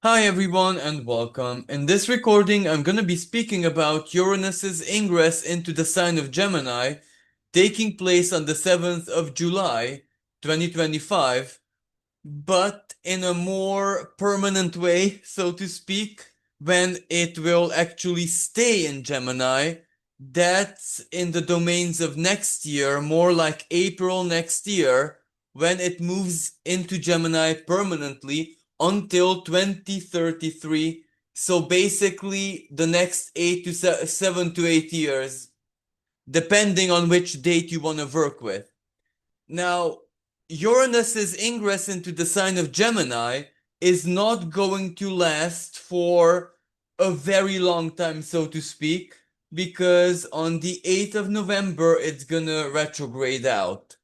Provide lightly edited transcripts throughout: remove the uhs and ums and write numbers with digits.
Hi everyone and welcome. In this recording, I'm going to be speaking about Uranus's ingress into the sign of Gemini, taking place on the 7th of July, 2025, but in a more permanent way, so to speak, when it will actually stay in Gemini. That's in the domains of next year, more like April next year, when it moves into Gemini permanently until 2033. So basically, the next 7 to 8 years, depending on which date you want to work with. Now, Uranus's ingress into the sign of Gemini is not going to last for a very long time, so to speak, because on the 8th of November it's gonna retrograde out.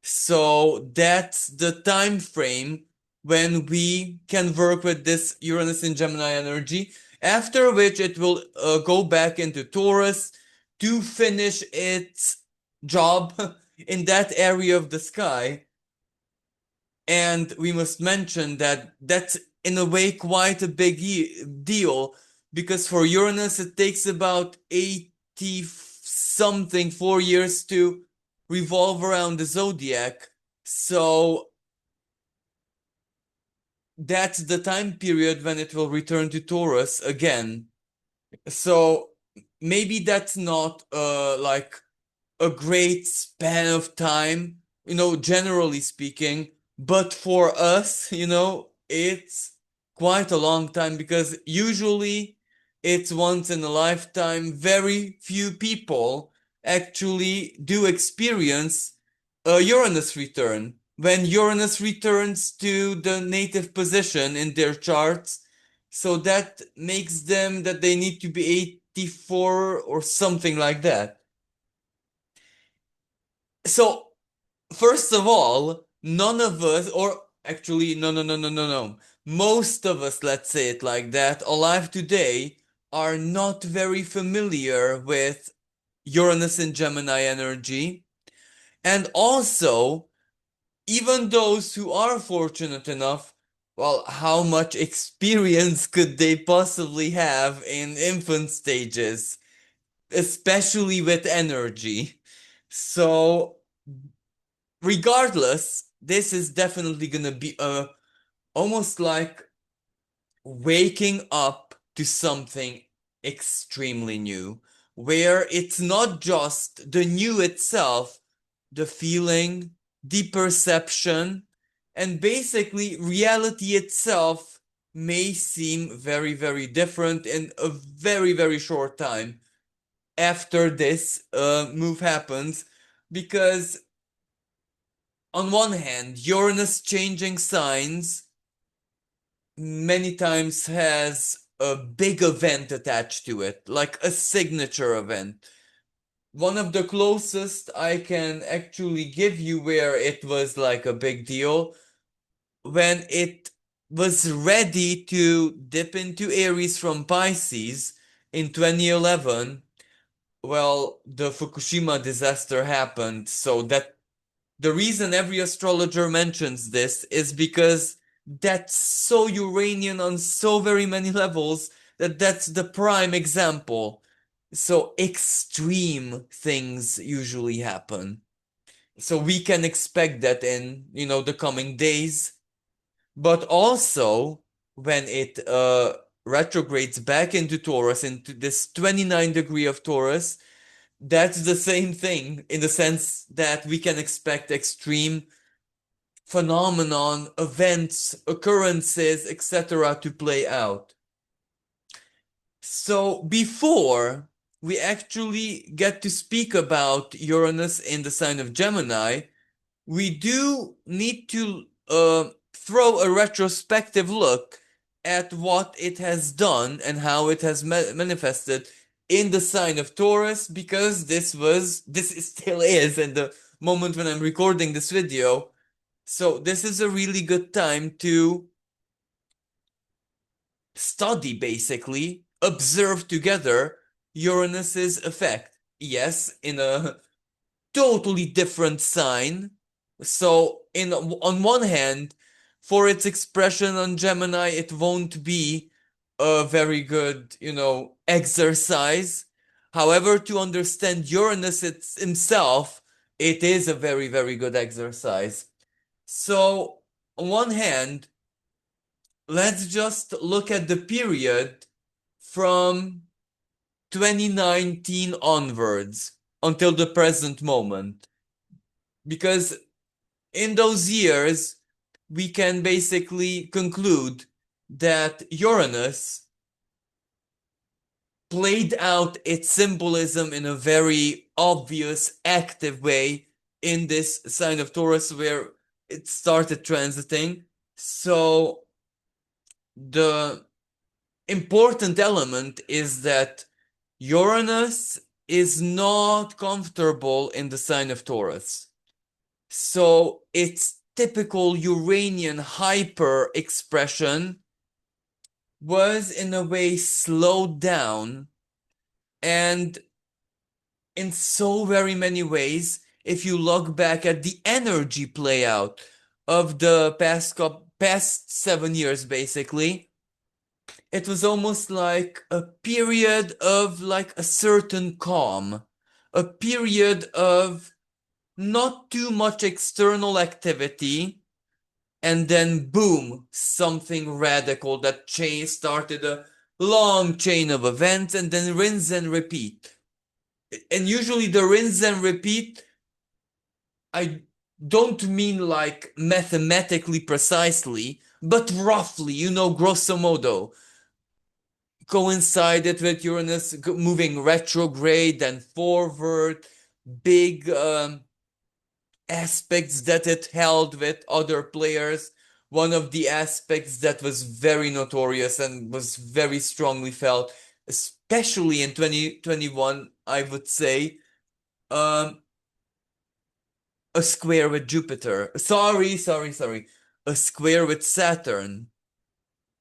So that's the time frame when we can work with this Uranus in Gemini energy, after which it will go back into Taurus to finish its job in that area of the sky. And we must mention that that's in a way quite a big deal, because for Uranus it takes about 80 something 4 years to revolve around the zodiac. So that's the time period when it will return to Taurus again. So maybe that's not like a great span of time, generally speaking. But for us, it's quite a long time, because usually it's once in a lifetime. Very few people actually do experience a Uranus return. When Uranus returns to the native position in their charts, so that makes them that they need to be 84 or something like that. So, first of all, none of us, or actually, no, no, no, no, no, no. Most of us, let's say it like that, alive today, are not very familiar with Uranus and Gemini energy. And also, even those who are fortunate enough, well, how much experience could they possibly have in infant stages, especially with energy? So, regardless, this is definitely gonna be almost like waking up to something extremely new, where it's not just the new itself, the feeling, the perception, and basically reality itself may seem very, very different in a very, very short time after this move happens, because on one hand, Uranus changing signs many times has a big event attached to it, like a signature event. One of the closest I can actually give you where it was like a big deal, when it was ready to dip into Aries from Pisces in 2011. Well, the Fukushima disaster happened, so that the reason every astrologer mentions this is because that's so Uranian on so very many levels, that that's the prime example. So extreme things usually happen. So we can expect that in, the coming days. But also, when it retrogrades back into Taurus, into this 29 degree of Taurus, that's the same thing, in the sense that we can expect extreme phenomenon, events, occurrences, etc. to play out. So before we actually get to speak about Uranus in the sign of Gemini, we do need to throw a retrospective look at what it has done and how it has manifested in the sign of Taurus, because this still is in the moment when I'm recording this video. So this is a really good time to study, basically, observe together Uranus's effect. Yes, in a totally different sign. So in on one hand, for its expression on Gemini, it won't be a very good, exercise. However, to understand Uranus himself, it is a very, very good exercise. So, on one hand, let's just look at the period from 2019 onwards until the present moment. Because in those years, we can basically conclude that Uranus played out its symbolism in a very obvious, active way in this sign of Taurus where it started transiting. So the important element is that Uranus is not comfortable in the sign of Taurus. So its typical Uranian hyper expression was in a way slowed down, and in so very many ways, if you look back at the energy play out of the past 7 years, basically, it was almost like a period of like a certain calm, a period of not too much external activity, and then boom, something radical that started a long chain of events, and then rinse and repeat. And usually the rinse and repeat, I don't mean like mathematically precisely, but roughly, grosso modo, coincided with Uranus moving retrograde and forward, big aspects that it held with other players. One of the aspects that was very notorious and was very strongly felt, especially in 2021, I would say, um, a square with Jupiter. Sorry. A square with Saturn.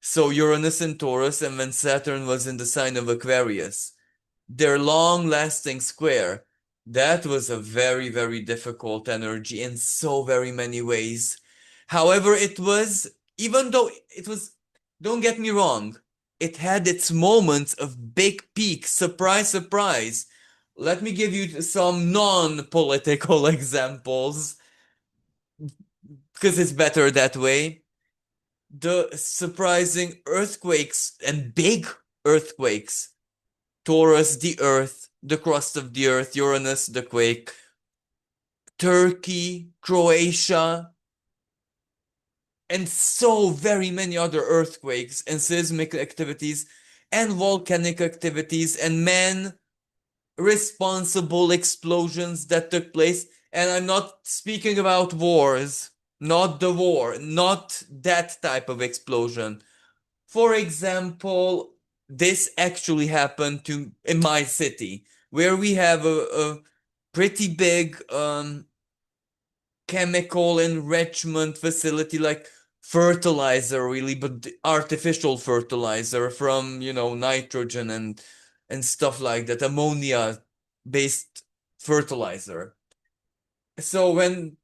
So Uranus in Taurus, and when Saturn was in the sign of Aquarius. Their long-lasting square. That was a very, very difficult energy in so very many ways. However, even though it was, don't get me wrong, it had its moments of big peaks, surprise, surprise. Let me give you some non-political examples, because it's better that way. The surprising earthquakes and big earthquakes. Taurus, the earth, the crust of the earth, Uranus, the quake, Turkey, Croatia, and so very many other earthquakes and seismic activities and volcanic activities and man responsible explosions that took place. And I'm not speaking about wars, not the war, not that type of explosion. For example, this actually happened in my city, where we have a pretty big chemical enrichment facility, like fertilizer, really, but artificial fertilizer from nitrogen and stuff like that, ammonia based fertilizer. So when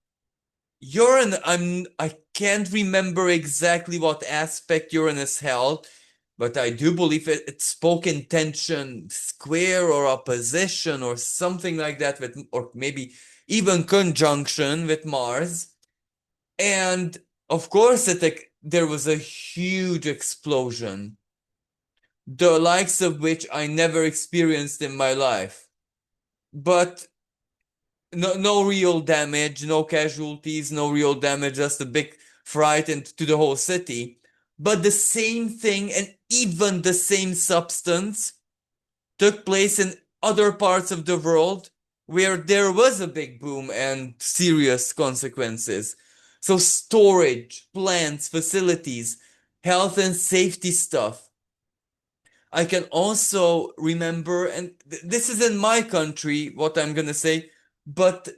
I can't remember exactly what aspect Uranus held, but I do believe it spoke in tension, square or opposition or something like that, or maybe even conjunction with Mars. And of course, there was a huge explosion, the likes of which I never experienced in my life. But no real damage, no casualties, no real damage, just a big fright to the whole city. But the same thing and even the same substance took place in other parts of the world where there was a big boom and serious consequences. So storage, plants, facilities, health and safety stuff. I can also remember, and this is in my country, what I'm gonna say, but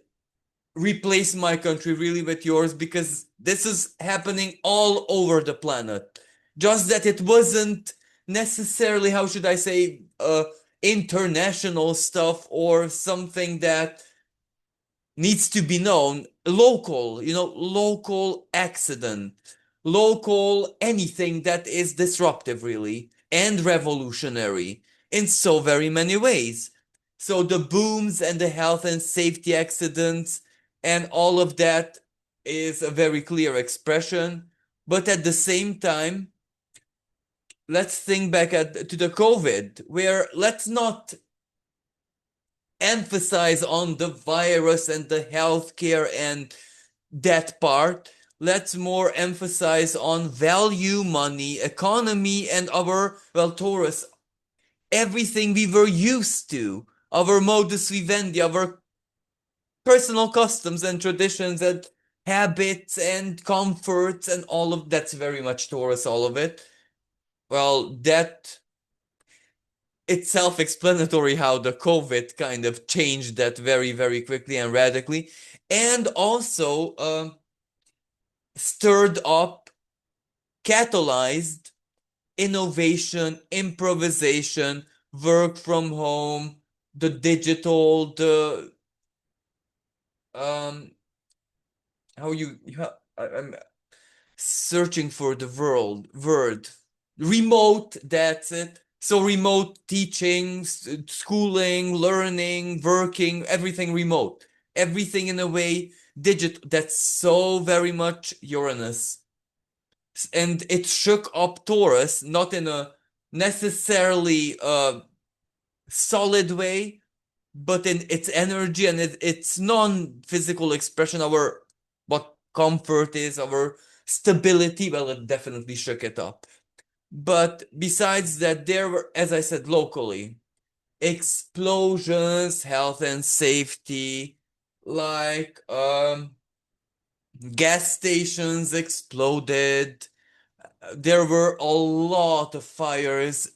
replace my country really with yours, because this is happening all over the planet. Just that it wasn't necessarily, how should I say, international stuff or something that needs to be known. Local accident. local, anything that is disruptive, really, and revolutionary in so very many ways. So the booms and the health and safety accidents and all of that is a very clear expression. But at the same time, let's think back to the COVID, where let's not emphasize on the virus and the healthcare and that part. Let's more emphasize on value, money, economy, and our, well, Taurus, everything we were used to, our modus vivendi, our personal customs and traditions and habits and comforts and all of that's very much Taurus, all of it. Well, that it's self-explanatory how the COVID kind of changed that very, very quickly and radically, and also stirred up, catalyzed innovation, improvisation, work from home, the digital, the um, how you, I'm searching for the word, remote. That's it. So remote teaching, schooling, learning, working, everything remote, everything in a way digital. That's so very much Uranus, and it shook up Taurus, not in a necessarily solid way, but in its energy and its non-physical expression, our what comfort is, our stability. Well, it definitely shook it up. But besides that, there were, as I said, locally, explosions, health and safety, like gas stations exploded. There were a lot of fires,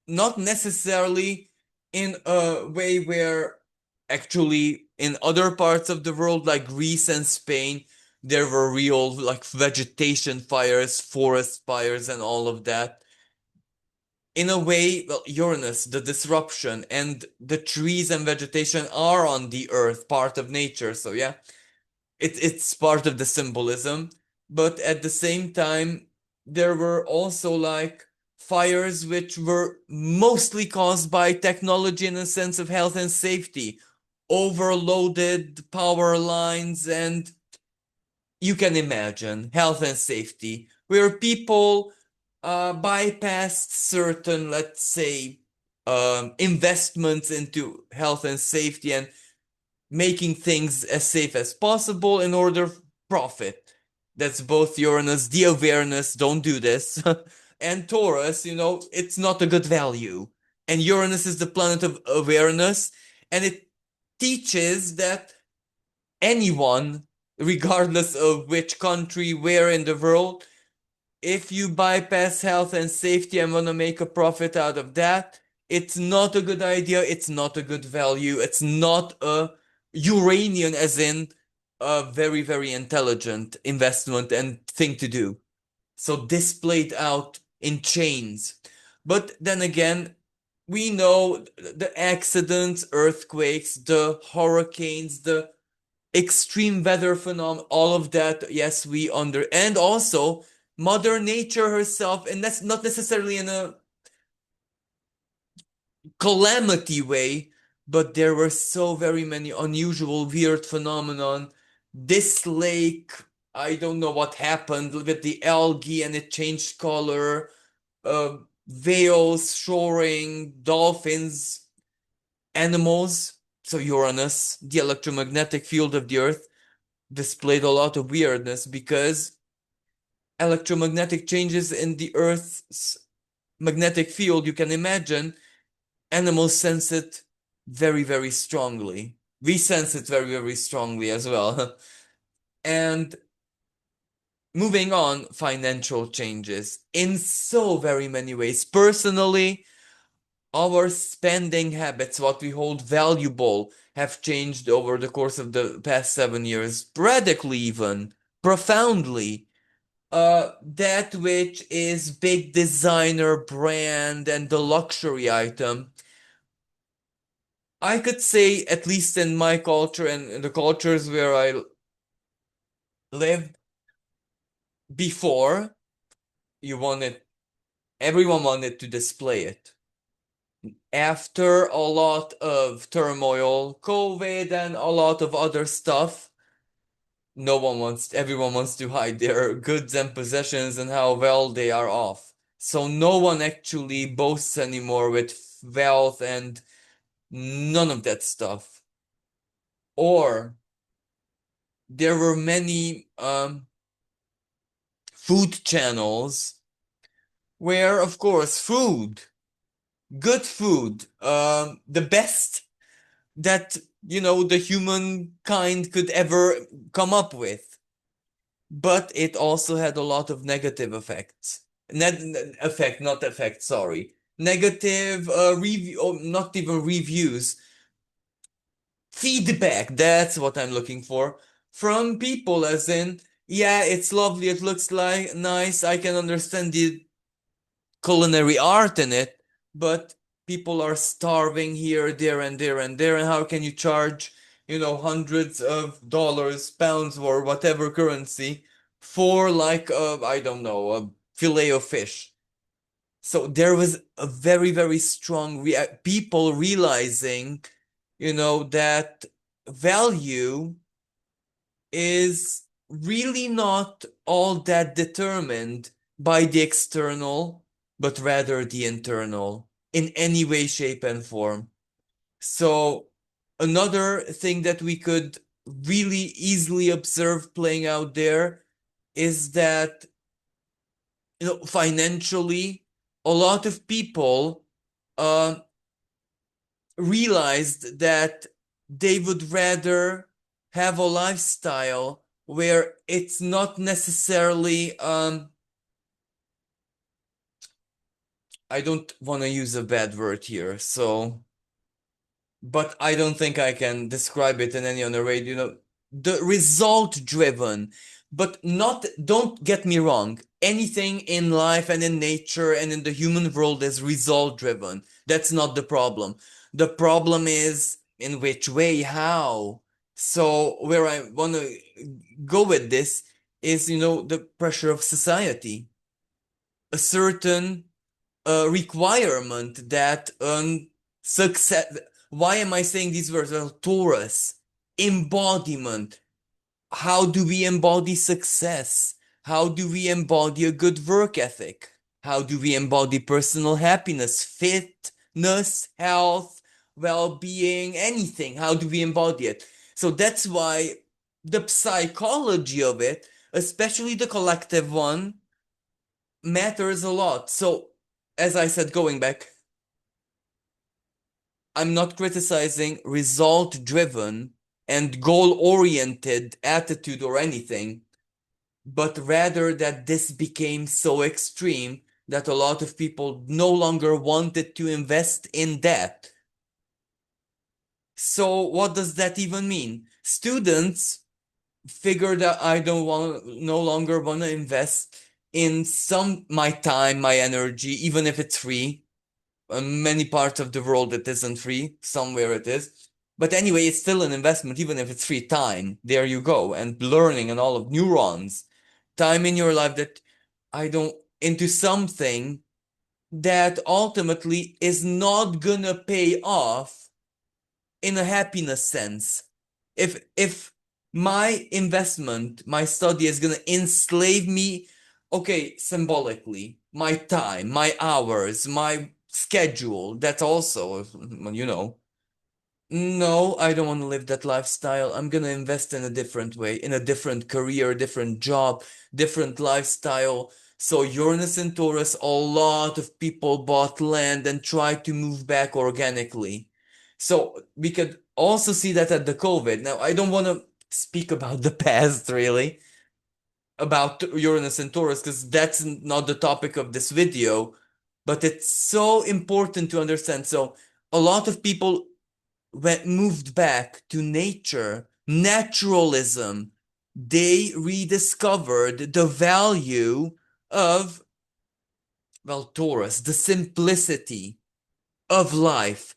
not necessarily in a way where actually in other parts of the world, like Greece and Spain, there were real like vegetation fires, forest fires, and all of that. In a way, well, Uranus, the disruption, and the trees and vegetation are on the earth, part of nature. So yeah, it's part of the symbolism, but at the same time there were also like fires which were mostly caused by technology in a sense of health and safety, overloaded power lines, and you can imagine health and safety where people bypassed certain, let's say, investments into health and safety and making things as safe as possible in order profit. That's both Uranus, the awareness, don't do this, and Taurus, it's not a good value. And Uranus is the planet of awareness, and it teaches that anyone, regardless of which country, where in the world, if you bypass health and safety and want to make a profit out of that, it's not a good idea. It's not a good value. It's not a Uranian, as in a very, very intelligent investment and thing to do. So this played out in chains. But then again, we know the accidents, earthquakes, the hurricanes, the extreme weather phenomenon, all of that, yes, and also Mother Nature herself, and that's not necessarily in a calamity way, but there were so very many unusual, weird phenomenon. This lake, I don't know what happened with the algae and it changed color, uh, whales shoring, dolphins, animals. So Uranus, the electromagnetic field of the Earth, displayed a lot of weirdness because electromagnetic changes in the Earth's magnetic field, you can imagine, animals sense it very, very strongly. We sense it very, very strongly as well. And moving on, financial changes in so very many ways. Personally, our spending habits, what we hold valuable, have changed over the course of the past 7 years, radically even, profoundly. That which is big designer brand and the luxury item, I could say, at least in my culture and in the cultures where I lived before, you wanted, everyone wanted to display it. After a lot of turmoil, COVID, and a lot of other stuff, everyone wants to hide their goods and possessions and how well they are off. So no one actually boasts anymore with wealth and none of that stuff. Or there were many food channels where, of course, good food, the best that, the humankind could ever come up with. But it also had a lot of negative effects. Not effect, sorry. Negative review, or not even reviews, feedback, that's what I'm looking for, from people, as in, yeah, it's lovely, it looks like nice, I can understand the culinary art in it, but people are starving here, there, and there, and there, and how can you charge, hundreds of dollars, pounds, or whatever currency for, like, I don't know, a fillet of fish? So there was a very, very strong people realizing, that value is really not all that determined by the external, but rather the internal, in any way, shape, and form. So, another thing that we could really easily observe playing out there is that, financially, a lot of people uh, realized that they would rather have a lifestyle where it's not necessarily I don't want to use a bad word here, so but I don't think I can describe it in any other way, the result driven, but not, don't get me wrong, anything in life and in nature and in the human world is result driven. That's not the problem. The problem is in which way, how. So where I want to go with this is, the pressure of society, a certain requirement that success. Why am I saying these words? Well, Taurus, embodiment. How do we embody success? How do we embody a good work ethic? How do we embody personal happiness, fitness, health, well-being, anything? How do we embody it? So that's why the psychology of it, especially the collective one, matters a lot. So, as I said, going back, I'm not criticizing result driven and goal oriented attitude or anything, but rather that this became so extreme that a lot of people no longer wanted to invest in that. So, what does that even mean? Students figured that I don't want, no longer want to invest in my time, my energy, even if it's free. Many parts of the world it isn't free, somewhere it is. But anyway, it's still an investment, even if it's free time. There you go. And learning and all of neurons. Time in your life that I don't, into something that ultimately is not gonna pay off in a happiness sense. If my investment, my study is gonna enslave me, okay, symbolically, my time, my hours, my schedule, that's also, no, I don't want to live that lifestyle. I'm gonna invest in a different way, in a different career, different job, different lifestyle. So Uranus and Taurus, a lot of people bought land and tried to move back organically. So we could also see that at the COVID. Now, I don't want to speak about the past really, about Uranus and Taurus, because that's not the topic of this video, but it's so important to understand. So a lot of people moved back to nature, naturalism. They rediscovered the value of, well, Taurus, the simplicity of life.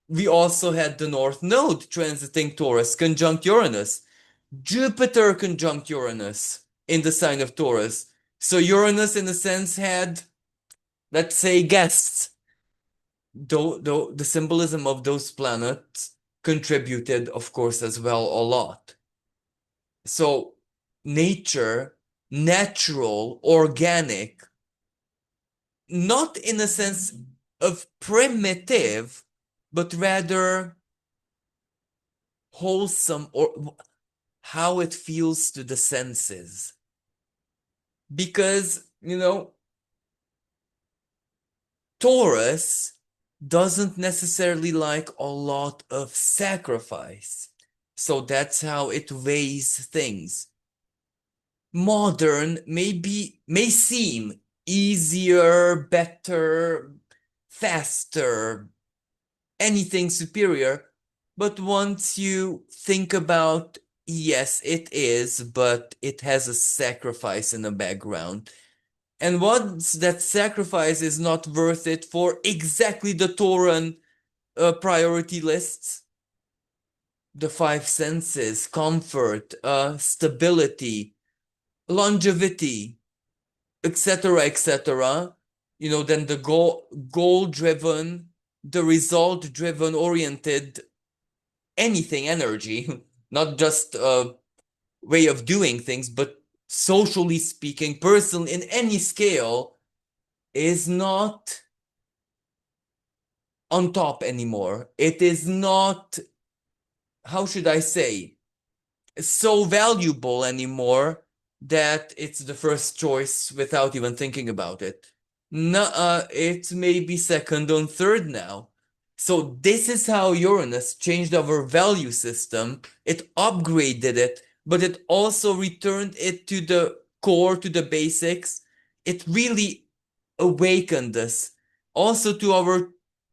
We also had the North Node transiting Taurus, conjunct Uranus. Jupiter conjunct Uranus in the sign of Taurus. So Uranus, in a sense, had, let's say, guests. Though the symbolism of those planets contributed, of course, as well a lot. So nature, natural, organic, not in a sense of primitive, but rather wholesome, or how it feels to the senses. Because, Taurus doesn't necessarily like a lot of sacrifice. So that's how it weighs things. Modern may seem easier, better, faster, anything superior, but once you think about, yes, it is, but it has a sacrifice in the background. And once that sacrifice is not worth it for exactly the Tauran priority lists, the five senses, comfort, stability, longevity, etc., etc., then the goal driven, the result driven oriented anything energy, not just a way of doing things, but socially speaking, personal in any scale, is not on top anymore. It is not, how should I say, so valuable anymore that it's the first choice without even thinking about it. No, it may be second or third now. So this is how Uranus changed our value system. It upgraded it, but it also returned it to the core, to the basics. It really awakened us also to our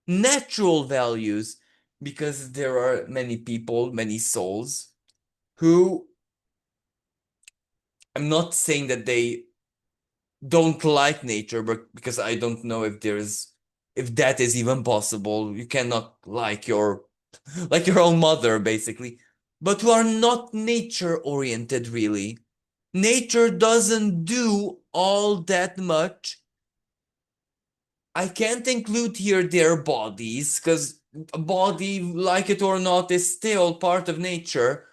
natural values, because there are many people, many souls who, I'm not saying that they don't like nature, but because I don't know if that is even possible. You cannot like your own mother, basically, but who are not nature oriented really. Nature doesn't do all that much. I can't include here their bodies, because a body, like it or not, is still part of nature,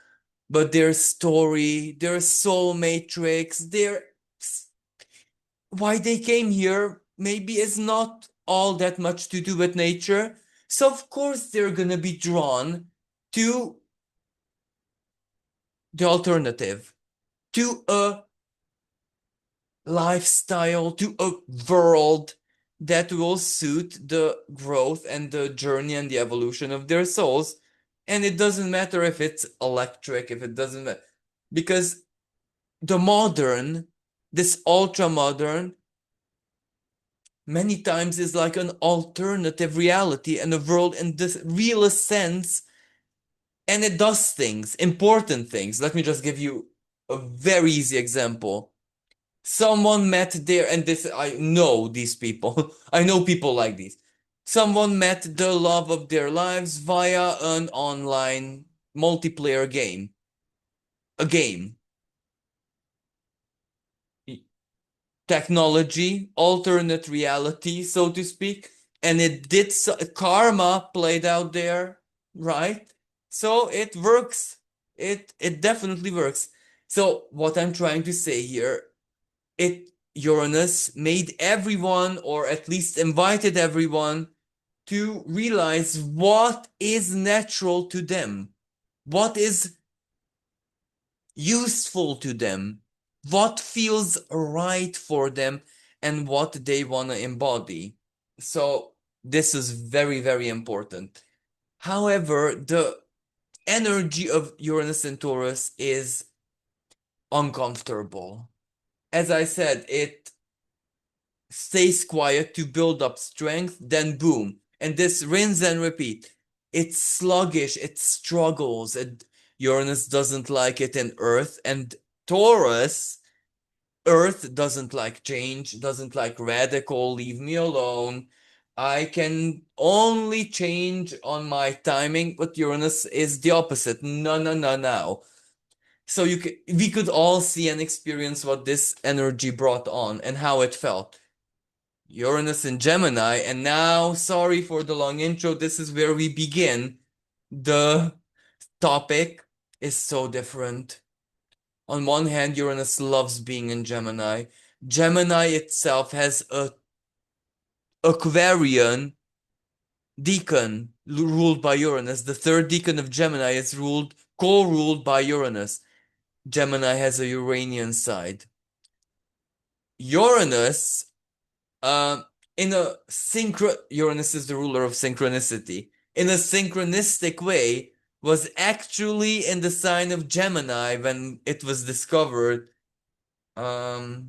but their story, their soul matrix, their why they came here maybe is not all that much to do with nature. So of course they're gonna be drawn to the alternative, to a lifestyle, to a world that will suit the growth and the journey and the evolution of their souls. And it doesn't matter if it's electric, if it doesn't matter, because the modern, this ultra modern, many times is like an alternative reality and a world in this realist sense, and it does things, important things. Let me just give you a very easy example. Someone met there, and this, I know these people. I know people like these. Someone met the love of their lives via an online multiplayer game. A game. Technology, alternate reality, so to speak. And it did karma played out there, right? So it works. It definitely works. So what I'm trying to say here, it Uranus made everyone, or at least invited everyone, to realize what is natural to them, what is useful to them, what feels right for them, and what they want to embody. So this is very, very important. However, the energy of Uranus and Taurus is uncomfortable. As I said, it stays quiet to build up strength, then boom. And this rinse and repeat. It's sluggish, it struggles, and Uranus doesn't like it in Earth, and Taurus, Earth doesn't like change, doesn't like radical, leave me alone. I can only change on my timing, but Uranus is the opposite. No, no, no, no. So we could all see and experience what this energy brought on and how it felt. Uranus in Gemini, and now, sorry for the long intro, this is where we begin. The topic is so different. On one hand, Uranus loves being in Gemini. Gemini itself has a Aquarian decan ruled by Uranus. The third decan of Gemini is co-ruled by Uranus. Gemini has a Uranian side. Uranus, uh, in a Uranus is the ruler of synchronicity. In a synchronistic way, was actually in the sign of Gemini when it was discovered. Let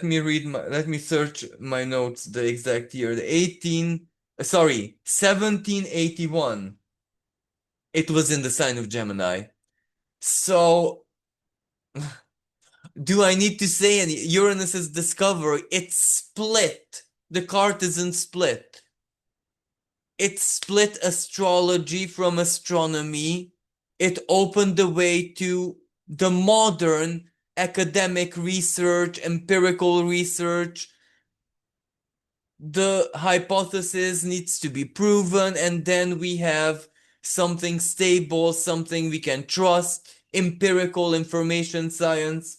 me search my notes, the exact year. 1781. It was in the sign of Gemini. So, do I need to say any? Uranus's discovery, it split. The Cartesian split. It split astrology from astronomy. It opened the way to the modern academic research, empirical research. The hypothesis needs to be proven, and then we have something stable, something we can trust, empirical information science.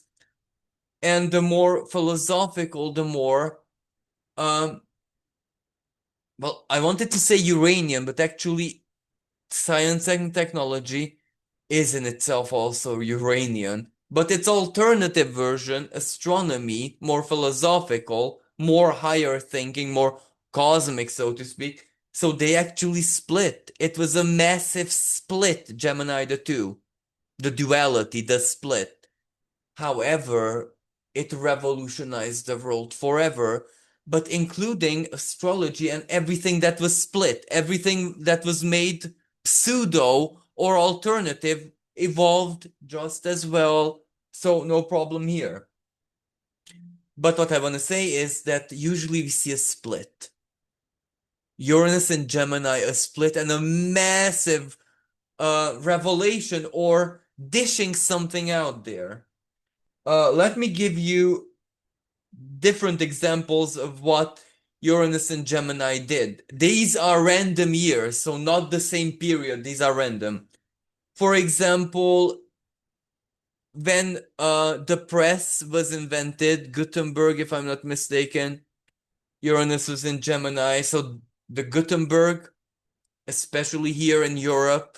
And the more philosophical, the more, well, I wanted to say uranium, but actually science and technology is in itself also Uranian, but its alternative version, astronomy, more philosophical, more higher thinking, more cosmic, so to speak. So they actually split. It was a massive split, Gemini the two, the duality, the split. However, it revolutionized the world forever, but including astrology and everything that was split, everything that was made pseudo or alternative evolved just as well. So no problem here. But what I want to say is that usually we see a split. Uranus and Gemini, a split and a massive revelation or dishing something out there. Let me give you different examples of what Uranus and Gemini did. These are random years, so not the same period. These are random. For example, when the press was invented, Gutenberg, if I'm not mistaken, Uranus was in Gemini. So the Gutenberg, especially here in Europe,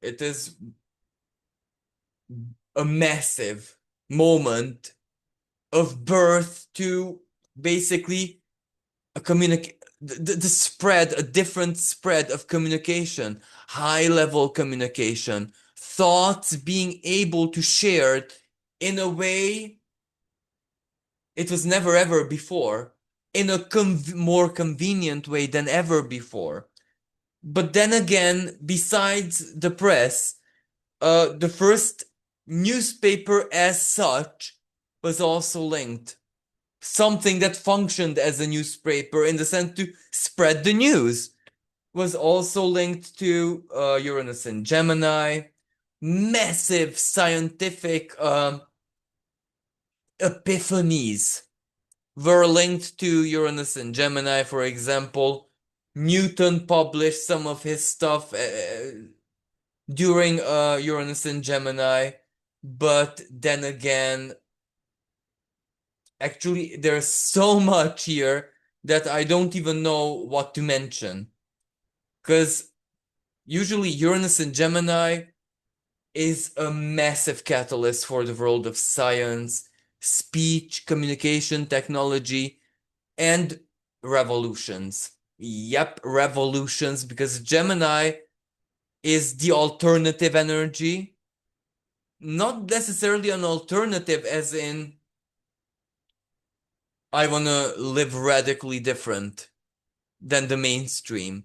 it is a massive moment of birth to basically the spread, a different spread of communication, high level communication, thoughts being able to share it in a way it was never ever before, in a more convenient way than ever before. But then again, besides the press, the first newspaper as such was also linked. Something that functioned as a newspaper in the sense to spread the news was also linked to Uranus and Gemini. Massive scientific epiphanies were linked to Uranus and Gemini. For example, Newton published some of his stuff during Uranus and Gemini, but then again, actually, there's so much here that I don't even know what to mention. Because usually Uranus and Gemini is a massive catalyst for the world of science, speech, communication, technology, and revolutions. Yep, revolutions, because Gemini is the alternative energy. Not necessarily an alternative as in I want to live radically different than the mainstream.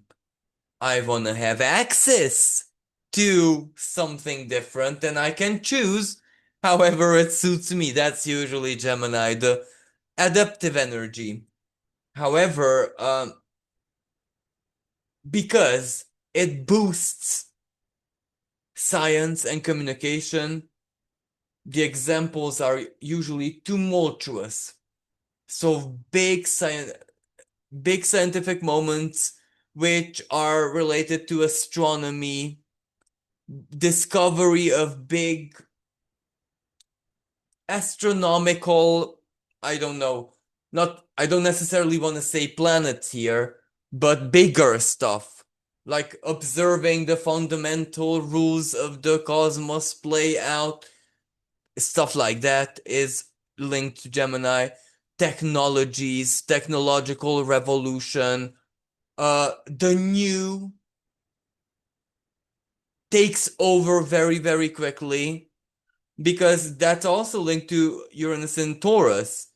I want to have access to something different and I can choose however it suits me. That's usually Gemini, the adaptive energy. However, because it boosts science and communication, the examples are usually tumultuous. So big scientific moments which are related to astronomy, discovery of big astronomical, I don't know, not, I don't necessarily want to say planets here, but bigger stuff, like observing the fundamental rules of the cosmos play out, stuff like that is linked to Gemini. Technologies, technological revolution, the new takes over very, very quickly because that's also linked to Uranus in Taurus.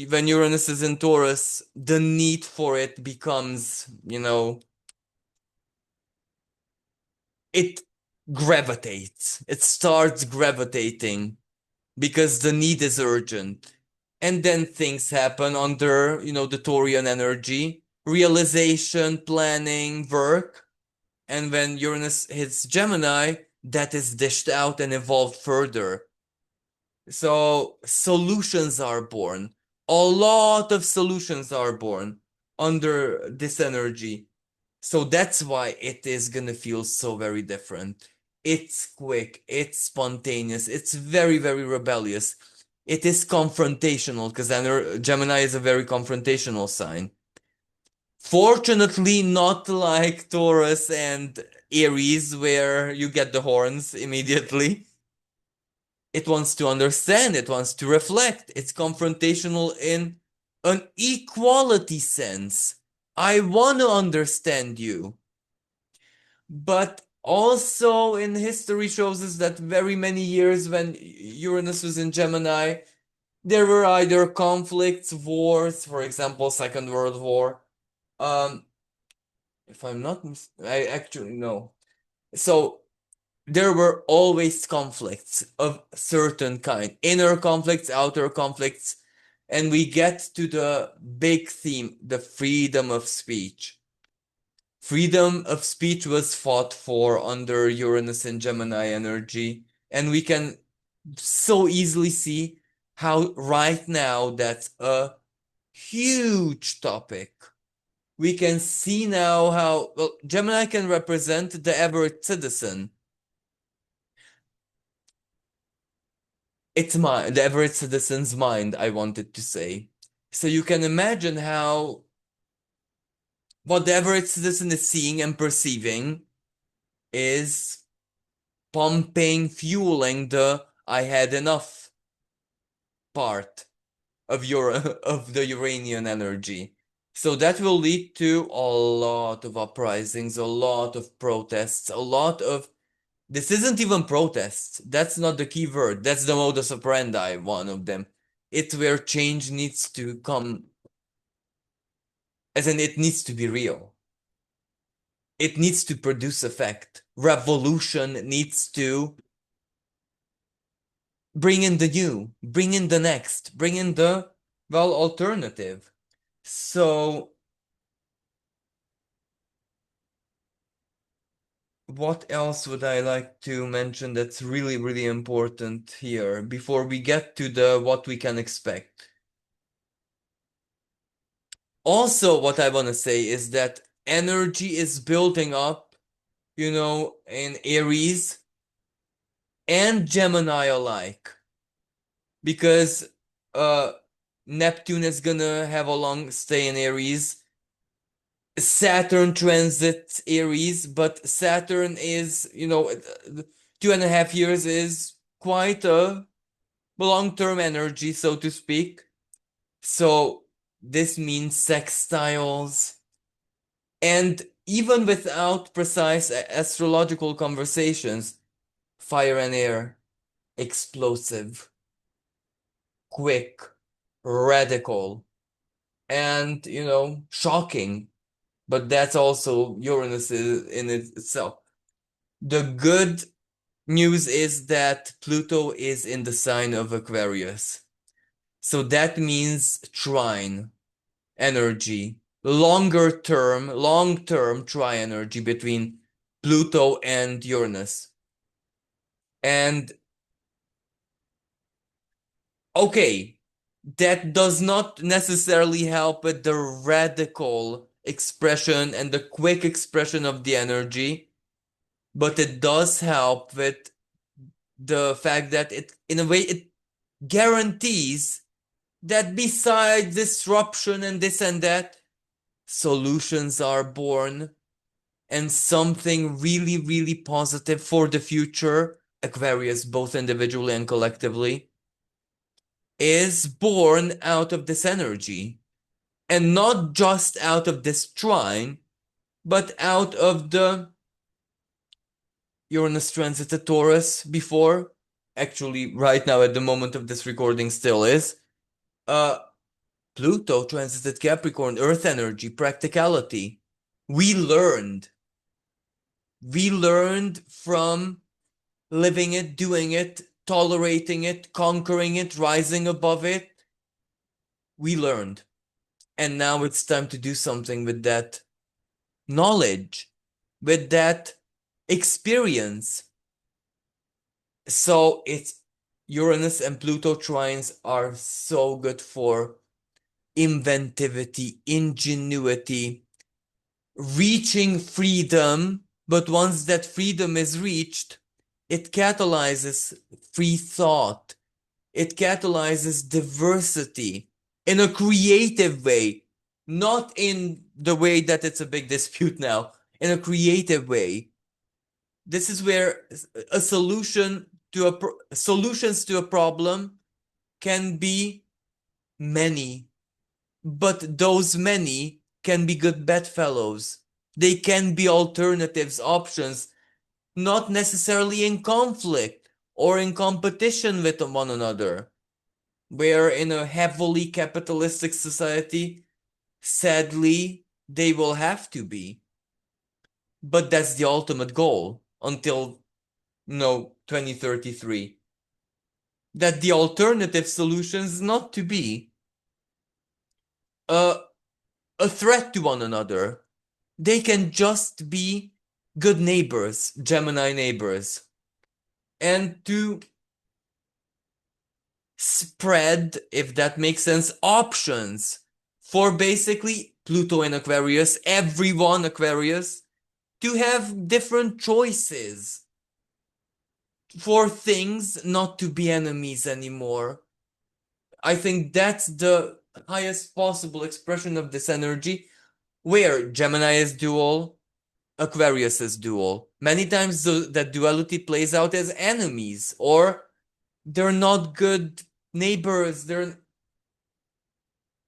When Uranus is in Taurus, the need for it becomes, it gravitates. It starts gravitating because the need is urgent. And then things happen under, the Taurian energy, realization, planning, work. And when Uranus hits Gemini, that is dished out and evolved further. So solutions are born. A lot of solutions are born under this energy. So that's why it is gonna feel so very different. It's quick, it's spontaneous, it's very, very rebellious. It is confrontational because Gemini is a very confrontational sign. Fortunately, not like Taurus and Aries, where you get the horns immediately. It wants to understand, it wants to reflect. It's confrontational in an equality sense. I want to understand you. But also in history shows us that very many years when Uranus was in Gemini, there were either conflicts, wars, for example, Second World War. Um, if I'm not, I actually know. So there were always conflicts of certain kind, inner conflicts, outer conflicts, and we get to the big theme, the freedom of speech. Freedom of speech was fought for under Uranus and Gemini energy, and we can so easily see how right now that's a huge topic. We can see now how, well, Gemini can represent the average citizen. It's the average citizen's mind, I wanted to say. So you can imagine how what the average citizen is seeing and perceiving is pumping, fueling the I had enough part of your of the Uranian energy. So that will lead to a lot of uprisings, a lot of protests, a lot of this isn't even protests. That's not the key word. That's the modus operandi, one of them. It's where change needs to come, as in it needs to be real. It needs to produce effect. Revolution needs to bring in the new, bring in the next, bring in the, well, alternative. So, what else would I like to mention that's really, really important here before we get to the what we can expect? Also, what I want to say is that energy is building up, in Aries and Gemini alike. Because uh Neptune is gonna have a long stay in Aries. Saturn transits Aries, but Saturn is, 2.5 years is quite a long-term energy, so to speak. So this means sextiles. And even without precise astrological conversations, fire and air, explosive, quick, radical, and, shocking. But that's also Uranus in itself. The good news is that Pluto is in the sign of Aquarius. So that means trine energy, long term tri energy between Pluto and Uranus. And okay, that does not necessarily help with the radical expression and the quick expression of the energy, but it does help with the fact that it, in a way, it guarantees that besides disruption and this and that, solutions are born and something really, really positive for the future, Aquarius, both individually and collectively, is born out of this energy. And not just out of this trine, but out of the Uranus transited Taurus before. Actually, right now, at the moment of this recording, still is. Uh, Pluto transited Capricorn, Earth energy, practicality. We learned. We learned from living it, doing it, tolerating it, conquering it, rising above it. We learned. And now it's time to do something with that knowledge, with that experience. So it's Uranus and Pluto trines are so good for inventivity, ingenuity, reaching freedom. But once that freedom is reached, it catalyzes free thought. It catalyzes diversity in a creative way, not in the way that it's a big dispute now, in a creative way. This is where a solution to solutions to a problem can be many, but those many can be good bedfellows. They can be alternatives, options, not necessarily in conflict or in competition with one another. Where in a heavily capitalistic society, sadly, they will have to be. But that's the ultimate goal until, 2033. That the alternative solutions not to be a, a threat to one another. They can just be good neighbors, Gemini neighbors. And to spread, if that makes sense, options for basically Pluto in Aquarius, everyone Aquarius, to have different choices for things not to be enemies anymore. I think that's the highest possible expression of this energy, where Gemini is dual, Aquarius is dual. Many times that duality plays out as enemies, or they're not good neighbors.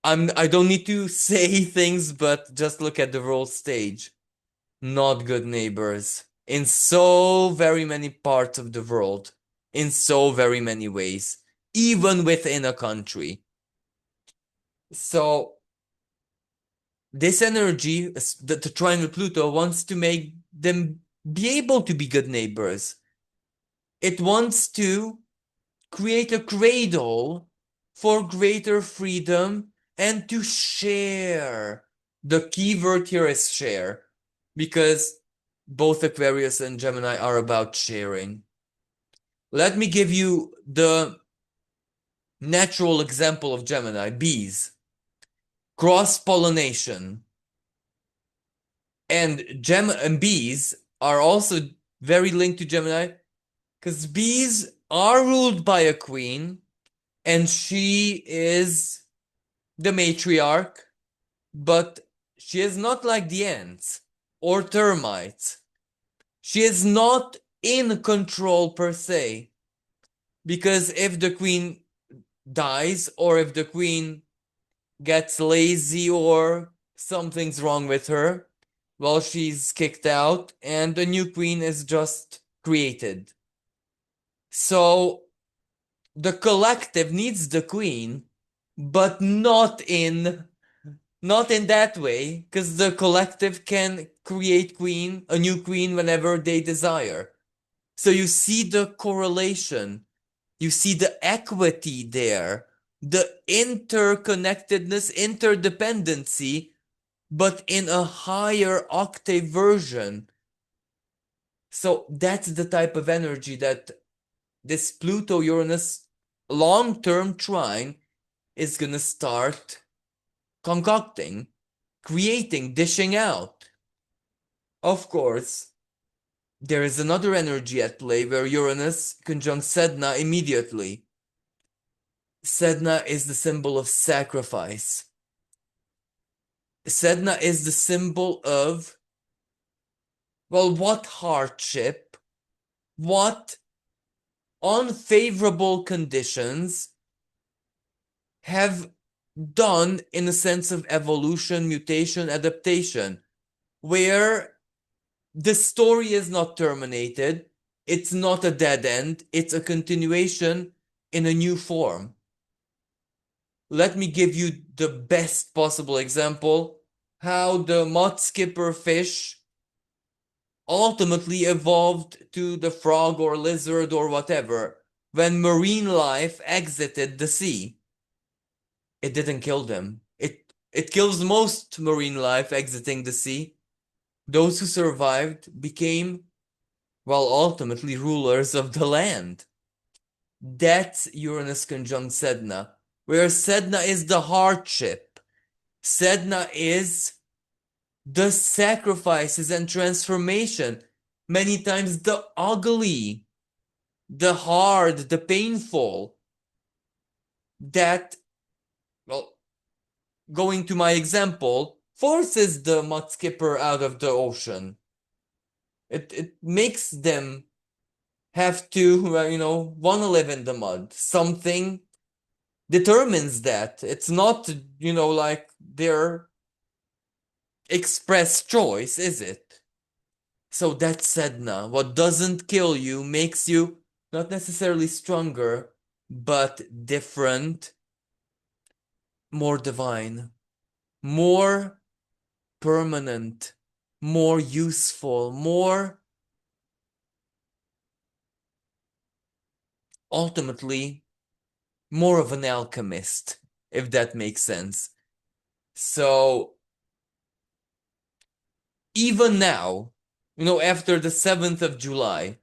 I don't need to say things, but just look at the world stage. Not good neighbors in so very many parts of the world, in so very many ways, even within a country. So this energy, the trine with Pluto, wants to make them be able to be good neighbors. It wants to create a cradle for greater freedom and to share. The key word here is share, because both Aquarius and Gemini are about sharing. Let me give you the natural example of Gemini: bees, cross pollination. And bees are also very linked to Gemini, because bees are ruled by a queen, and she is the matriarch, but she is not like the ants or termites. She is not in control per se, because if the queen dies, or if the queen gets lazy or something's wrong with her, well, she's kicked out and a new queen is just created. So the collective needs the queen, but not in that way, because the collective can create a new queen whenever they desire. So you see the correlation, you see the equity there, the interconnectedness, interdependency, but in a higher octave version. So that's the type of energy that this Pluto-Uranus long-term trine is gonna start concocting, creating, dishing out. Of course, there is another energy at play where Uranus conjuncts Sedna immediately. Sedna is the symbol of sacrifice. Sedna is the symbol of, well, what hardship, what unfavorable conditions have done in a sense of evolution, mutation, adaptation, where the story is not terminated, it's not a dead end, it's a continuation in a new form. Let me give you the best possible example how the mud skipper fish ultimately evolved to the frog or lizard or whatever when marine life exited the sea. It didn't kill them. It kills most marine life exiting the sea. Those who survived became, well, ultimately rulers of the land. That's Uranus conjunct Sedna, where Sedna is the hardship. Sedna is the sacrifices and transformation. Many times the ugly, the hard, the painful. That, well, going to my example, forces the mud skipper out of the ocean. It makes them have to, want to live in the mud. Something determines that. It's not, like their express choice, is it? So that's Sedna. What doesn't kill you makes you not necessarily stronger, but different, more divine, more permanent, more useful, more ultimately more of an alchemist, if that makes sense. So even now, after the 7th of July,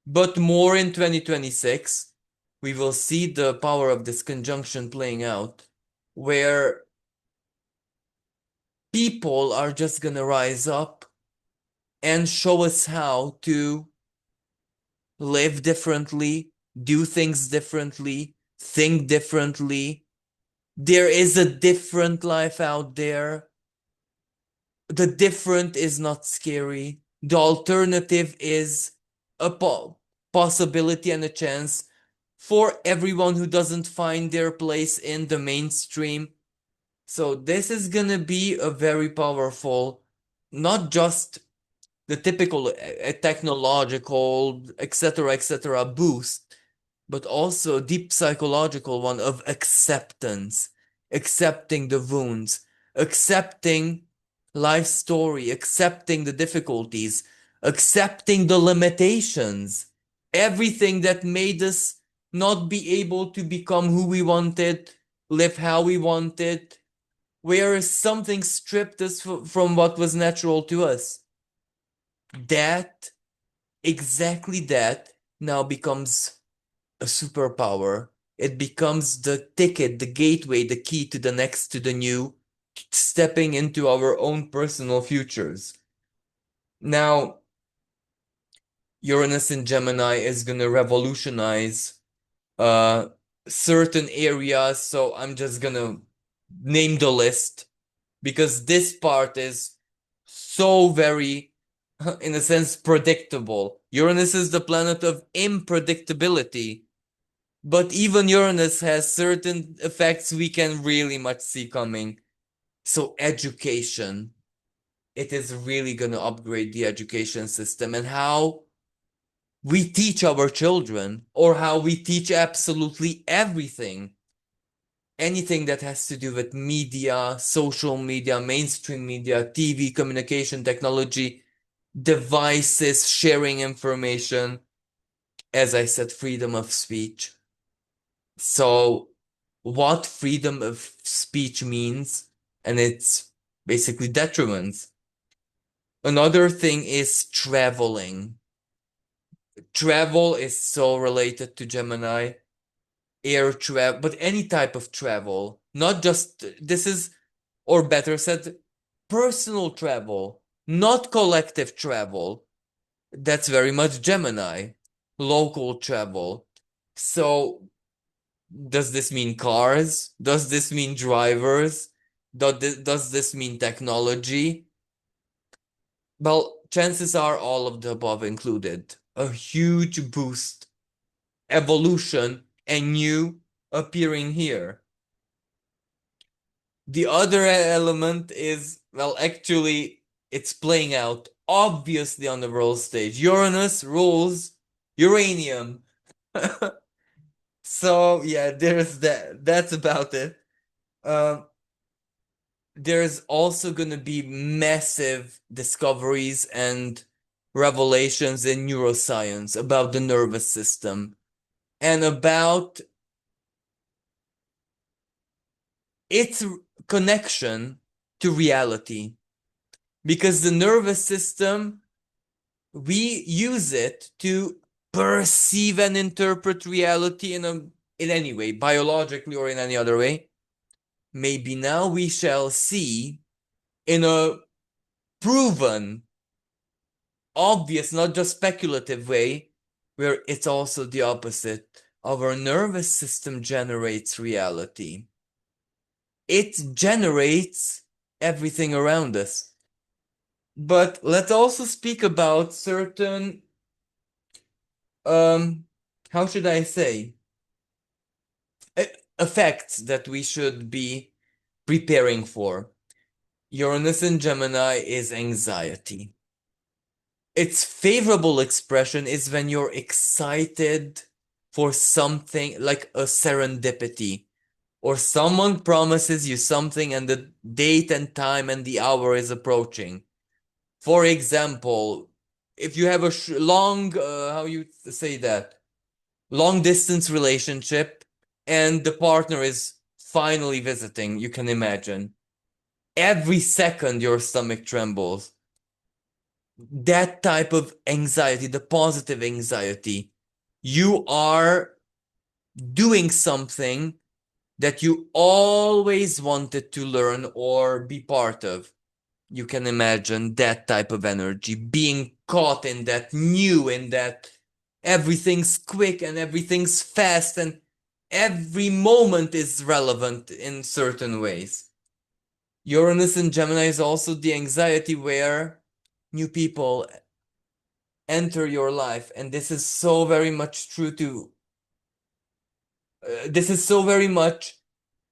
but more in 2026, we will see the power of this conjunction playing out, where people are just gonna rise up and show us how to live differently, do things differently, think differently. There is a different life out there. The different is not scary. The alternative is a possibility and a chance for everyone who doesn't find their place in the mainstream. So this is gonna be a very powerful, not just the typical technological, etc., boost, but also deep psychological one of acceptance, accepting the wounds, accepting life story, accepting the difficulties, accepting the limitations, everything that made us not be able to become who we wanted, live how we wanted, where something stripped us from what was natural to us. That, exactly that, now becomes a superpower. It becomes the ticket, the gateway, the key to the next, to the new, stepping into our own personal futures. Now, Uranus in Gemini is going to revolutionize uh, certain areas, so I'm just going to name the list because this part is so very, in a sense, predictable. Uranus is the planet of unpredictability. But even Uranus has certain effects we can really much see coming. So education, it is really going to upgrade the education system and how we teach our children or how we teach absolutely everything. Anything that has to do with media, social media, mainstream media, TV, communication technology, devices, sharing information. As I said, freedom of speech. So, what freedom of speech means, and it's basically detriments. Another thing is traveling. Travel is so related to Gemini. Air travel, but any type of travel, not just this is, or better said, personal travel, not collective travel. That's very much Gemini. Local travel. So, does this mean cars? Does this mean drivers? Does this mean technology? Well, chances are all of the above included. A huge boost, evolution, and new appearing here. The other element is, well, actually, it's playing out obviously on the world stage. Uranus rules uranium. So, yeah, there's that. That's about it. Um, there's also going to be massive discoveries and revelations in neuroscience about the nervous system and about its connection to reality. Because the nervous system, we use it to perceive and interpret reality in any way, biologically or in any other way. Maybe now we shall see in a proven, obvious, not just speculative way, where it's also the opposite. Our nervous system generates reality. It generates everything around us. But let's also speak about certain, how should I say, effects that we should be preparing for. Uranus in Gemini is anxiety. Its favorable expression is when you're excited for something like a serendipity, or someone promises you something and the date and time and the hour is approaching. For example, if you have a long, how you say that, long distance relationship and the partner is finally visiting, you can imagine. Every second your stomach trembles. That type of anxiety, the positive anxiety, you are doing something that you always wanted to learn or be part of. You can imagine that type of energy, being caught in that new, in that everything's quick and everything's fast and every moment is relevant in certain ways. Uranus in Gemini is also the anxiety where new people enter your life, and this is so very much true to this is so very much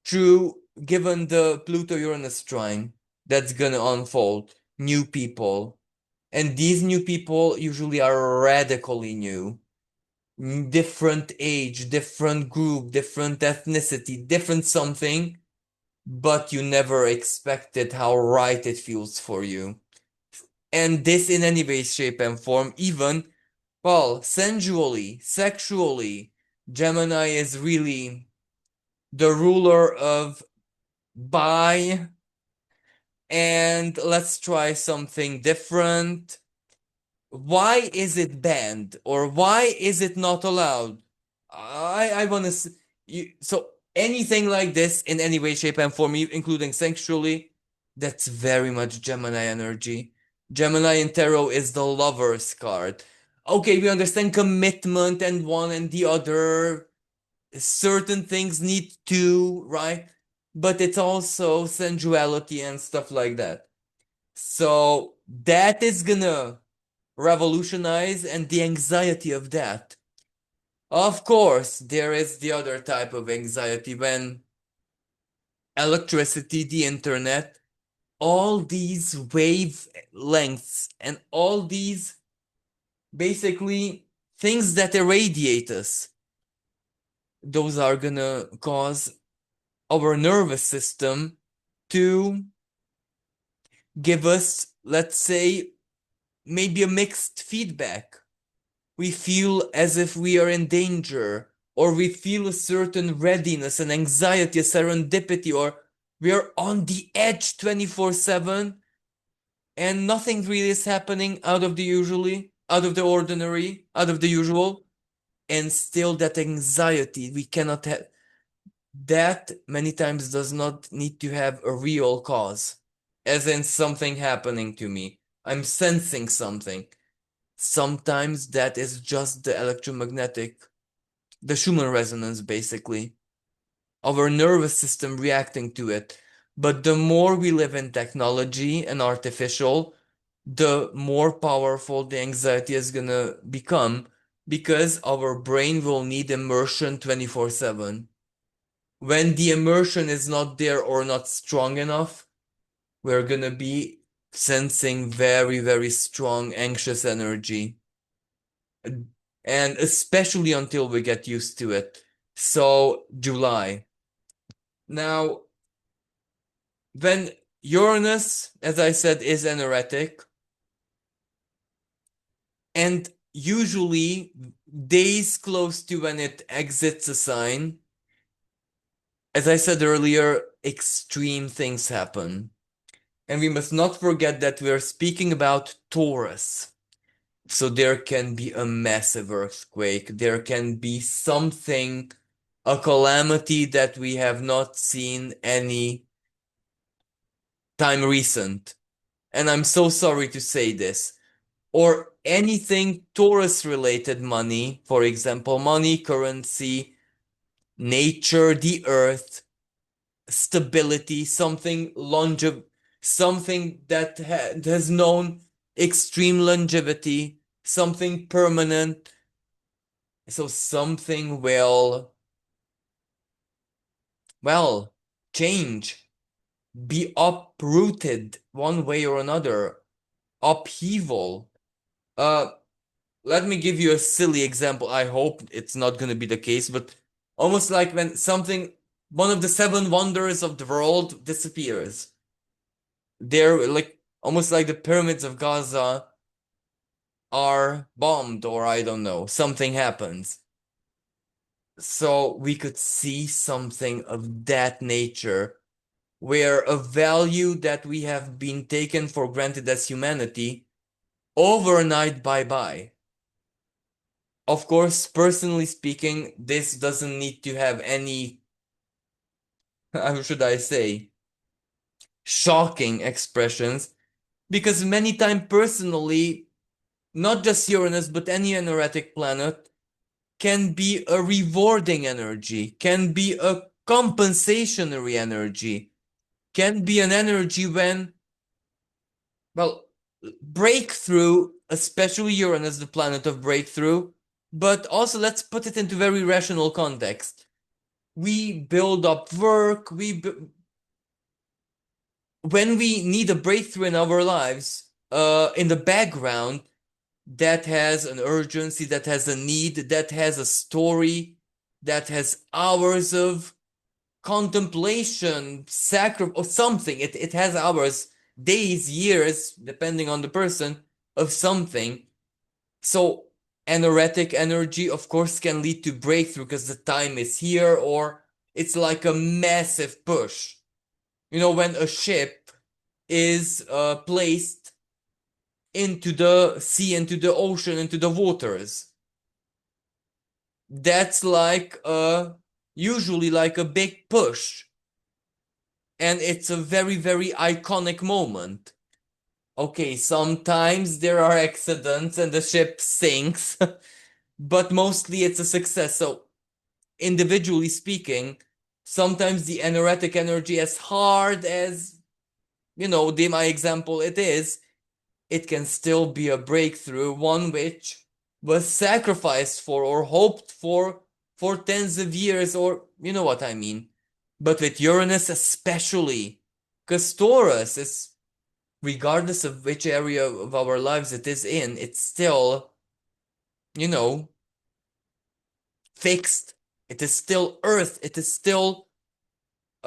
true given the Pluto Uranus trine that's gonna unfold. New people, and these new people usually are radically new, different age, different group, different ethnicity, different something, but you never expected how right it feels for you. And this in any way, shape, and form, even, well, sensually, sexually, Gemini is really the ruler of buy and let's try something different. Why is it banned or why is it not allowed? I want to so anything like this in any way, shape, and form, including sexually, that's very much Gemini energy. Gemini in tarot is the lover's card. Okay, we understand commitment and one and the other. Certain things need to, right? But it's also sensuality and stuff like that. So that is gonna revolutionize and the anxiety of that. Of course, there is the other type of anxiety when electricity, the internet, all these wave lengths and all these basically things that irradiate us, those are gonna cause our nervous system to give us, let's say, maybe a mixed feedback. We feel as if we are in danger, or we feel a certain readiness, an anxiety, a serendipity, or we are on the edge 24/7 and nothing really is happening out of the ordinary, out of the usual, and still that anxiety we cannot have. That many times does not need to have a real cause, as in something happening to me. I'm sensing something. Sometimes that is just the electromagnetic, the Schumann resonance, basically, our nervous system reacting to it. But the more we live in technology and artificial, the more powerful the anxiety is gonna become because our brain will need immersion 24/7. When the immersion is not there or not strong enough, we're gonna be sensing very, very strong anxious energy. And especially until we get used to it. So, July. Now, when Uranus, as I said, is energetic, and usually days close to when it exits a sign, as I said earlier, extreme things happen. And we must not forget that we are speaking about Taurus. So there can be a massive earthquake. There can be something, a calamity that we have not seen any time recent. And I'm so sorry to say this. Or anything Taurus related money, for example, money, currency, nature, the earth, stability, something that has known extreme longevity, something permanent. So something well, change, be uprooted one way or another, upheaval. Uh, Let me give you a silly example. I hope it's not going to be the case, but almost like when one of the seven wonders of the world disappears. They're like almost like the pyramids of Gaza are bombed, or I don't know, something happens. So we could see something of that nature where a value that we have been taken for granted as humanity overnight bye bye. Of course, personally speaking, this doesn't need to have any, how should I say, shocking expressions, because many times personally, not just Uranus, but any energetic planet can be a rewarding energy, can be a compensationary energy, can be an energy when, well, breakthrough, especially Uranus, the planet of breakthrough, but also let's put it into very rational context. We build up work, when we need a breakthrough in our lives, in the background, that has an urgency, that has a need, that has a story, that has hours of contemplation, sacrifice, or something. It has hours, days, years, depending on the person, of something. So, anoretic energy, of course, can lead to breakthrough because the time is here, or it's like a massive push. You know, when a ship is placed into the sea, into the ocean, into the waters. That's like usually like a big push. And it's a very, very iconic moment. Okay, sometimes there are accidents and the ship sinks, but mostly it's a success. So, individually speaking, sometimes the energetic energy, as hard as, my example, it is, it can still be a breakthrough, one which was sacrificed for or hoped for tens of years, or you know what I mean. But with Uranus, especially, because Taurus is, regardless of which area of our lives it is in, it's still, you know, fixed. It is still Earth. It is still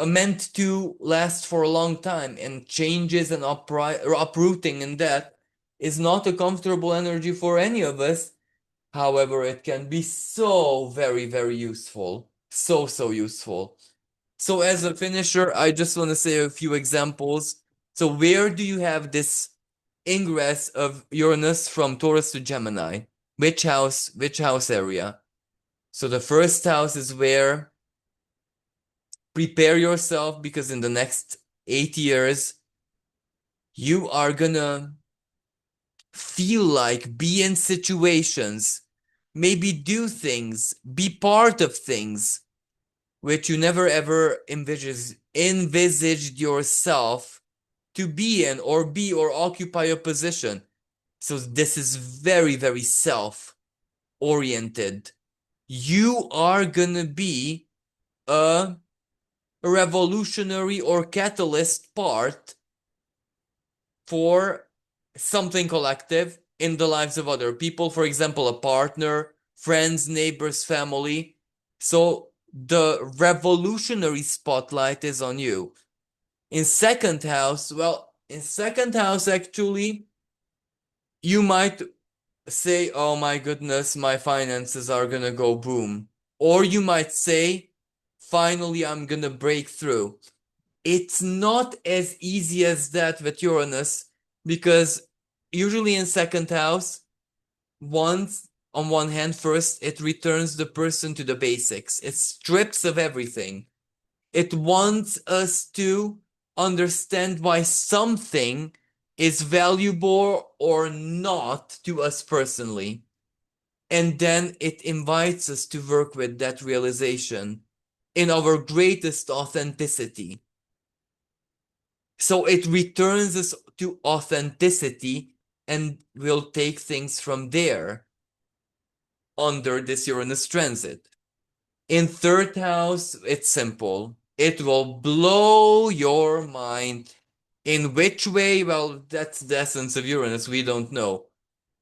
meant to last for a long time, and changes and uprooting and that is not a comfortable energy for any of us. However, it can be so very, very useful. So, so useful. So, as a finisher, I just want to say a few examples. So, where do you have this ingress of Uranus from Taurus to Gemini. Which house area? So the first house is where prepare yourself, because in the next 8 years, you are gonna feel like be in situations, maybe do things, be part of things which you never ever envisaged yourself to be in or occupy a position. So this is very, very self-oriented. You are gonna be a revolutionary or catalyst part for something collective in the lives of other people. For example, a partner, friends, neighbors, family. So the revolutionary spotlight is on you. In second house, actually, you might say, oh my goodness, my finances are gonna go boom. Or you might say, finally, I'm gonna break through. It's not as easy as that with Uranus, because usually in second house, once on one hand, first, it returns the person to the basics. It strips of everything. It wants us to understand why something is valuable or not to us personally. And then it invites us to work with that realization in our greatest authenticity. So it returns us to authenticity, and we'll take things from there under this Uranus transit. In third house, it's simple. It will blow your mind. In which way? Well, that's the essence of Uranus. We don't know.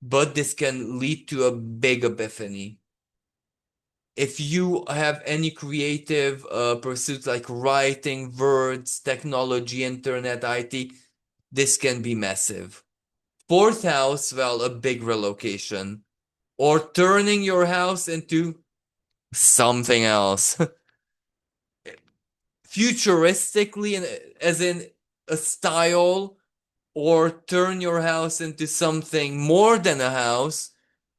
But this can lead to a big epiphany. If you have any creative pursuits like writing, words, technology, internet, IT, this can be massive. Fourth house, well, a big relocation, or turning your house into something else. Futuristically, as in a style, or turn your house into something more than a house,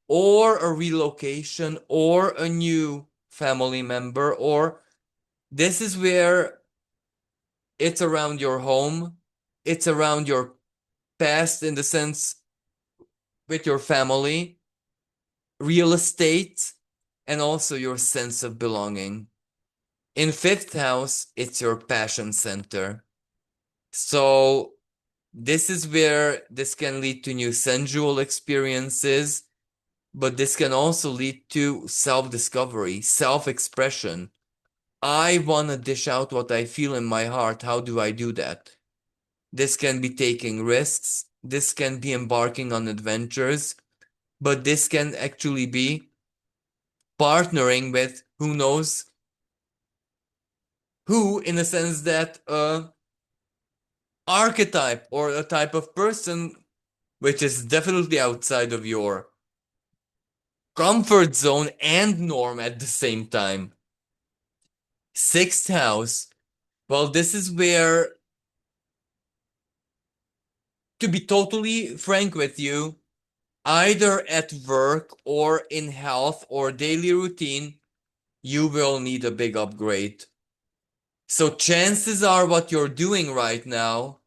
or a relocation, or a new family member, or this is where it's around your home, it's around your past in the sense with your family, real estate, and also your sense of belonging. In fifth house, it's your passion center. So this is where this can lead to new sensual experiences, but this can also lead to self-discovery, self-expression. I want to dish out what I feel in my heart. How do I do that? This can be taking risks. This can be embarking on adventures, but this can actually be partnering with who knows who, in a sense that archetype or a type of person which is definitely outside of your comfort zone and norm at the same time. Sixth house, well, this is where, to be totally frank with you, either at work or in health or daily routine, you will need a big upgrade. So chances are what you're doing right now,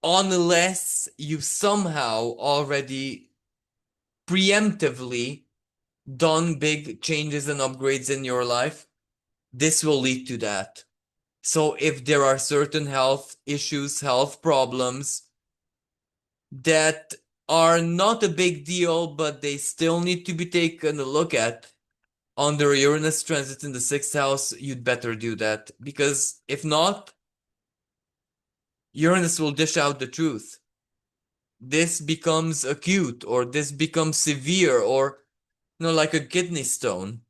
unless you somehow already preemptively done big changes and upgrades in your life, this will lead to that. So if there are certain health issues, health problems that are not a big deal, but they still need to be taken a look at under Uranus transit in the sixth house, you'd better do that. Because if not, Uranus will dish out the truth. This becomes acute, or this becomes severe, or like a kidney stone.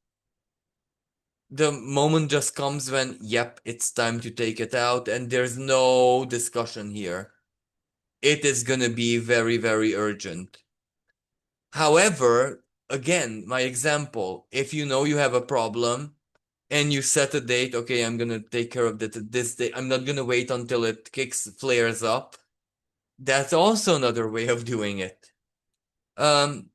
The moment just comes when, yep, it's time to take it out, and there's no discussion here. It is gonna be very, very urgent. However, again, my example, if you know you have a problem and you set a date, okay, I'm gonna take care of this day. I'm not gonna wait until it flares up. That's also another way of doing it. Um,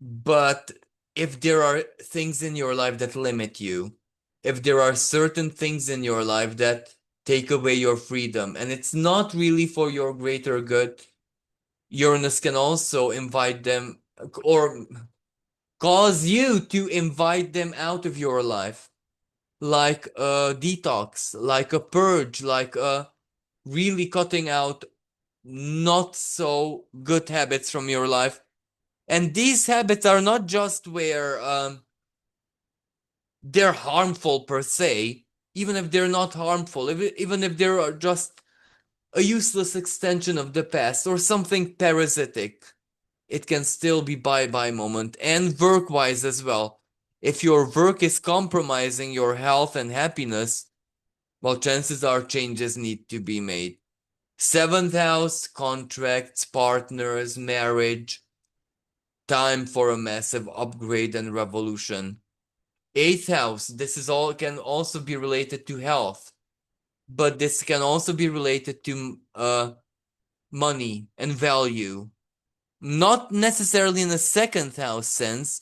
but if there are things in your life that limit you, if there are certain things in your life that take away your freedom, and it's not really for your greater good, Uranus can also invite them or cause you to invite them out of your life, like a detox, like a purge, like a really cutting out not so good habits from your life. And these habits are not just where they're harmful per se, even if they're not harmful, even if they're just a useless extension of the past or something parasitic, it can still be bye-bye moment. And work-wise as well. If your work is compromising your health and happiness, well, chances are changes need to be made. Seventh house, contracts, partners, marriage, time for a massive upgrade and revolution. Eighth house, this is all can also be related to health, but this can also be related to money and value. Not necessarily in a second house sense,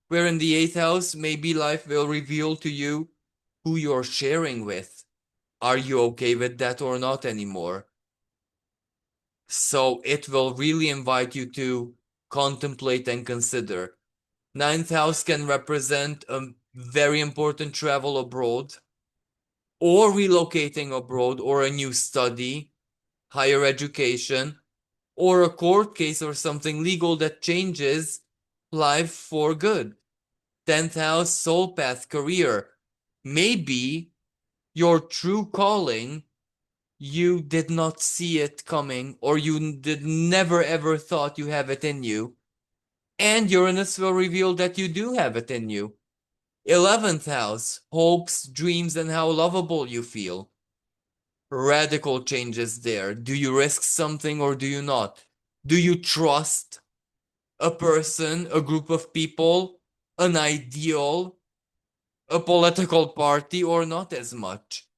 where in the eighth house, maybe life will reveal to you who you're sharing with. Are you okay with that or not anymore? So it will really invite you to contemplate and consider. Ninth house can represent a very important travel abroad or relocating abroad or a new study, higher education, or a court case or something legal that changes life for good. 10th house, soul path, career. Maybe your true calling, you did not see it coming, or you did never ever thought you have it in you. And Uranus will reveal that you do have it in you. 11th house, hopes, dreams, and how lovable you feel. Radical changes there. Do you risk something or do you not? Do you trust a person, a group of people, an ideal, a political party, or not as much?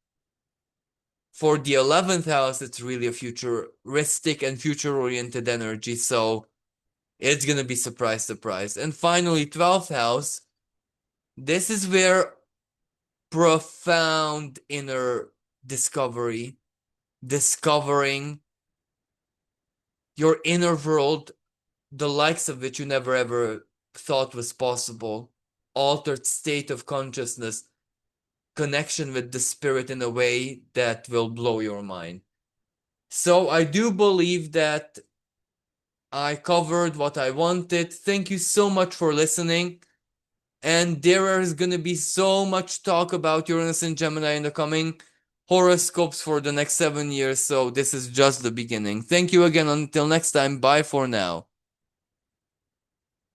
For the 11th house, it's really a futuristic and future oriented energy. So it's going to be surprise, surprise. And finally, 12th house, this is where profound inner discovery, discovering your inner world, the likes of which you never ever thought was possible, altered state of consciousness, connection with the spirit in a way that will blow your mind. So I do believe that I covered what I wanted. Thank you so much for listening. And there is going to be so much talk about Uranus and Gemini in the coming horoscopes for the next 7 years. So this is just the beginning. Thank you again. Until next time. Bye for now.